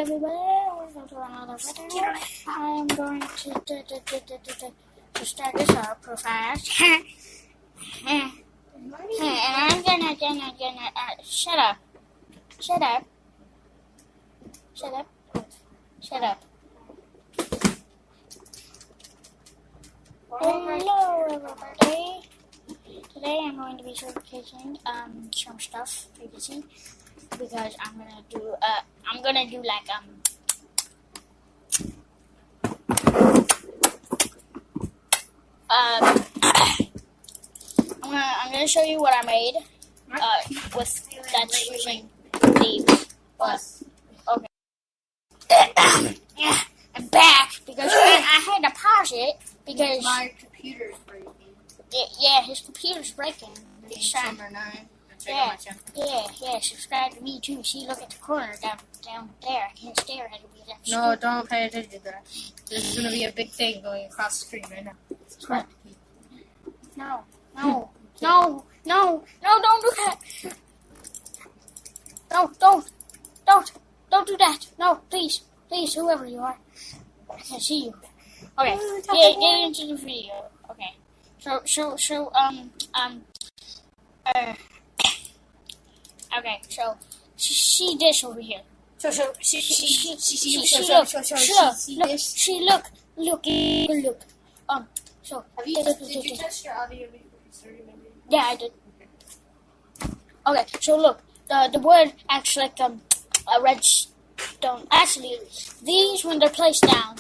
everybody. Welcome to another video. I'm going to start this up real fast. And I'm gonna shut up. Hello everybody. Today I'm going to be showcasing some stuff you can see, because I'm gonna do like I'm gonna show you what I made with that's using the okay. Yeah, I'm back because I had to pause it because my computer's breaking. Yeah, his computer's breaking. Summer 9. Yeah, subscribe to me too. See, look at the corner down there. I can't stare at it because I'm No, stupid. don't pay attention to that. There's going to be a big thing going across the screen right now. What? No, don't do that. Don't do that. No, please, whoever you are. I can't see you. Okay, get into the video. Okay, okay, so see this over here. Look. So Did you test your audio before you started? Yeah, I did. Okay, so look, the wood acts like a redstone. Actually, these when they're placed down,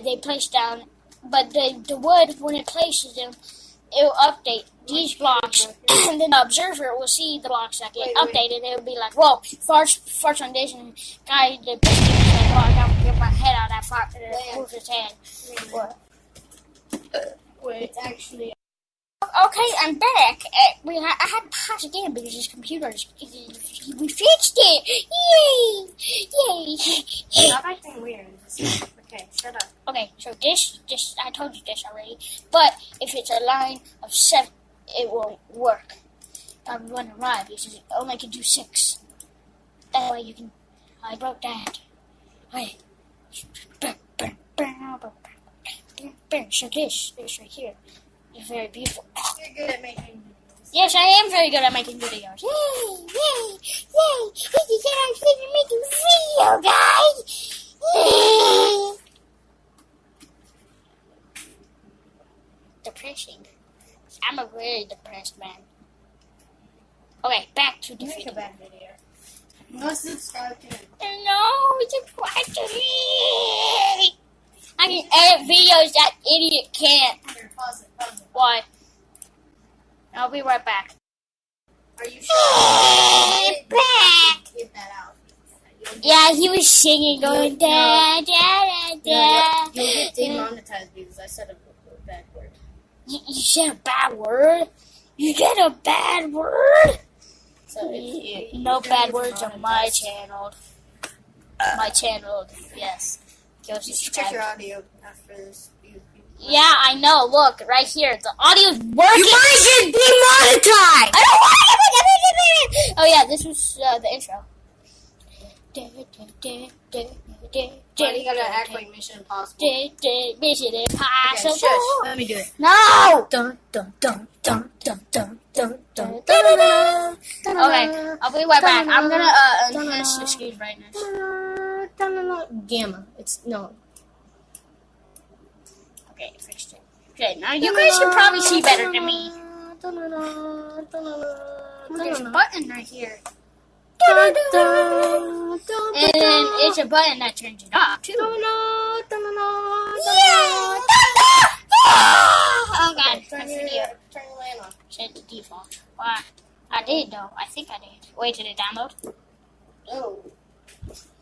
they place down, but the wood when it places them, it will update these blocks, and then the observer will see the blocks that get updated. It will be like, whoa, farts on this, and guy the like, oh, I gotta get my head out of that fart and move his head. Wait, actually. Okay, I'm back. I had to pause again because his computer we fixed it. Yay! Stop acting weird. Okay, shut up. Okay, so this I told you this already. But if it's a line of 7, it won't work. I'm running right because it only can do 6. That way you can. I broke that. Wait. So this right here is very beautiful. You're good at making videos. Yes, I am very good at making videos. Yay! This is how I'm going to make a video, guys! Yay! Depressing. I'm a very depressed man. Okay, back to the You make video. a bad video. No, subscribe to it. No, subscribe to me! I can edit videos that idiot can't. Here, pause it. Why? I'll be right back. Are you sure? Get that out. Yeah, he was singing, going da da da da. You'll get demonetized because I said a bad word. You said a bad word? You said a bad word? So No bad words on my channel. My channel, yes. Go You should subscribe. check your audio after this. Yeah, I know. Look, right here. The audio's working. You might get demonetized! I don't want it! Oh, yeah, this was the intro. Why do you gotta act like Mission Impossible? Mission Okay, Impossible. shush. Let me do it. No! Dun dun dun dun dun dun dun dun. Okay, I'll be right back. I'm gonna enhance the screen brightness. Gamma. It's no. Okay, fixed it. Okay, now you guys can probably see better than me. There's a button right here. And it's a button that turns it off, too. Oh, God. Turn your LAN on. Set the default. Why? I did, though. I think I did. Wait till it download. Oh.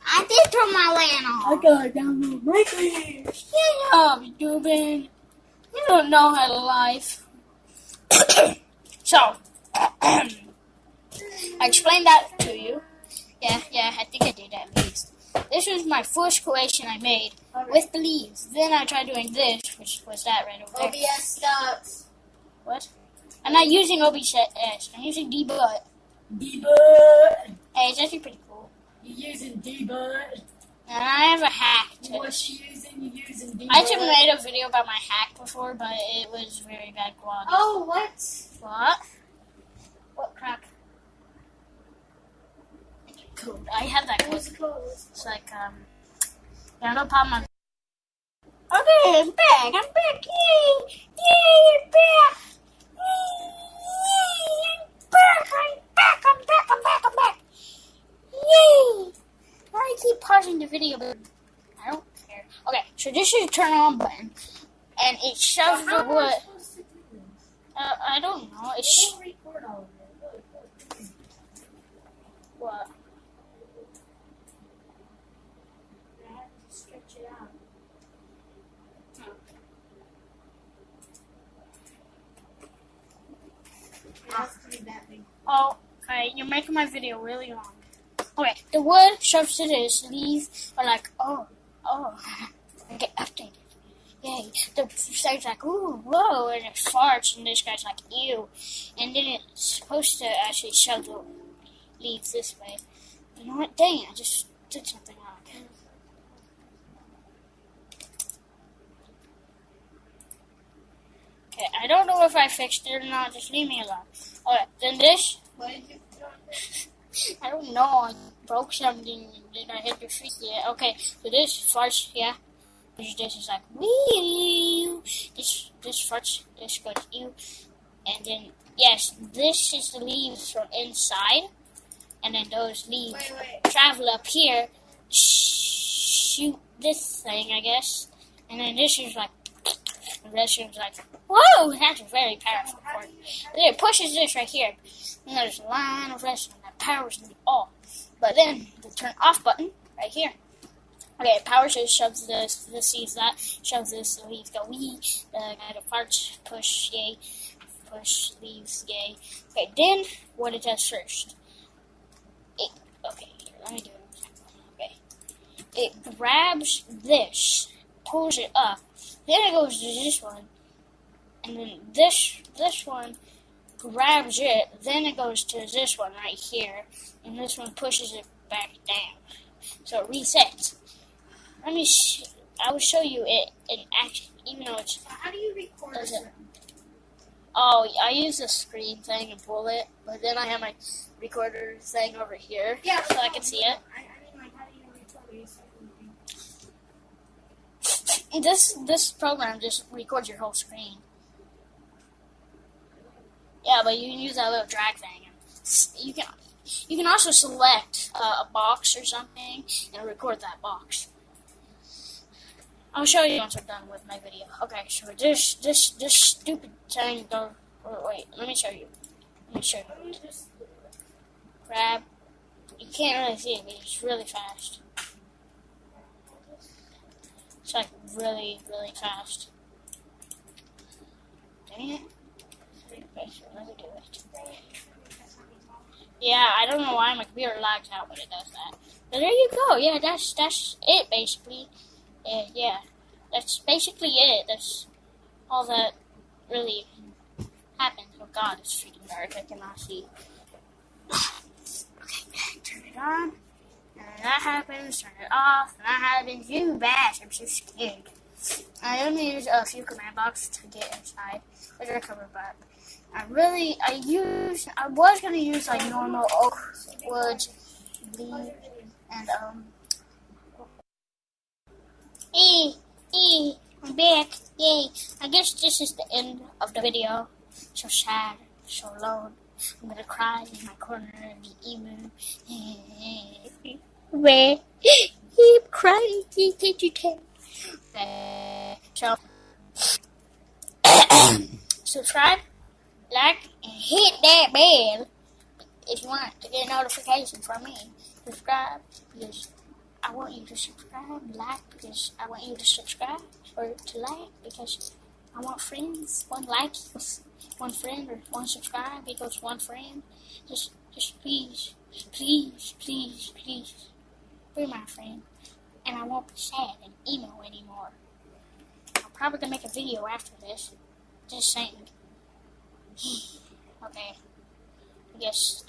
I did turn my LAN on. gotta download my game. Yeah, stupid. You don't know how to live. So, I explained that to you. Yeah, I think I did at least. This was my first creation I made with Believe. Then I tried doing this, which was that right over there. OBS stops. What? I'm not using OBS. I'm using Debug. Debug. Hey, it's actually pretty cool. You're using debug. And I have a hack. What you using? I actually made a video about my hack before, but it was very bad quality. Oh, what? What? What crap? Code. I have that What's code. the code? It's like, yeah, no problem. Okay, I'm back. I'm back. Yay! Yay, I'm back. Yay, I'm back. I'm back. I'm back. I'm back. I'm back. Yay! I keep pausing the video, but I don't care. Okay, so this is a turn on button, and it shows How the am I wood. supposed to do this? I don't know. I It's don't record all of it. what? I have to stretch it out. It has to be that big. Oh, okay. You're making my video really long. Okay, the wood shows to this. Leaves are like, oh, I get updated. Yay. The thing's like, ooh, whoa, and it farts, and this guy's like, ew. And then it's supposed to actually show the leaves this way. You know what? Dang, I just did something wrong. Okay, I don't know if I fixed it or not. Just leave me alone. Okay, then this. What did you put on this? I don't know. I broke something and then I hit your feet. Yeah, okay. So this farts, yeah. This is like, wee. This farts, this goes, ew. And then, yes, this is the leaves from inside. And then those leaves Wait. travel up here, shoot this thing, I guess. And then this is like, and this is like, whoa, that's a very powerful cord. It pushes this right here. And there's a line of redstone that powers them all. But then the turn off button right here. Okay, it powers this, shoves this sees that, shoves this, the leaves go wee, the guy farts, push, yay, push, leaves, yay. Okay, then what it does first. Okay, here, let me do it. Okay. It grabs this, pulls it up, then it goes to this one, and then this one grabs it, then it goes to this one right here, and this one pushes it back down. So it resets. I will show you it in action, even though it's. How do you record Does this? it? Oh, I use the screen thing and pull it, but then I have my recorder thing over here, Yeah, so I can see it. I mean, like, how do you record it? This program just records your whole screen. Yeah, but you can use that little drag thing. You can also select a box or something and record that box. I'll show you once I'm done with my video. Okay, so this stupid thing goes. Wait, let me show you. Grab. You can't really see it, but it's really fast. It's like really, really fast. Dang it. Okay, so let me do it. Yeah, I don't know why my computer lags out when it does that. But there you go. Yeah, that's it basically. Yeah, that's basically it. That's all that really happened. Oh God, it's freaking dark. I cannot see. Okay, turn it on. And then that happens. Turn it off. And that happens. You bash. I'm so scared. I only use a few command blocks to get inside. Which are covered up. I was gonna use like normal oak wood, leaf, and I'm back. Yay. I guess this is the end of the video. So sad, so alone. I'm gonna cry in my corner and be emo. Where? Keep crying. Can't you tell? So, subscribe, like, and hit that bell if you want to get a notification from me. Subscribe because I want you to subscribe. Like because I want you to subscribe. Or to like because I want friends. One like equals one friend, or one subscribe equals one friend. Just please be my friend. And I won't be sad and emo anymore. I'm probably gonna make a video after this. Just saying. Okay. I guess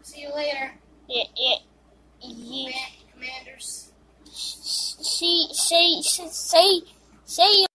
See you later, Yeah. commanders. Say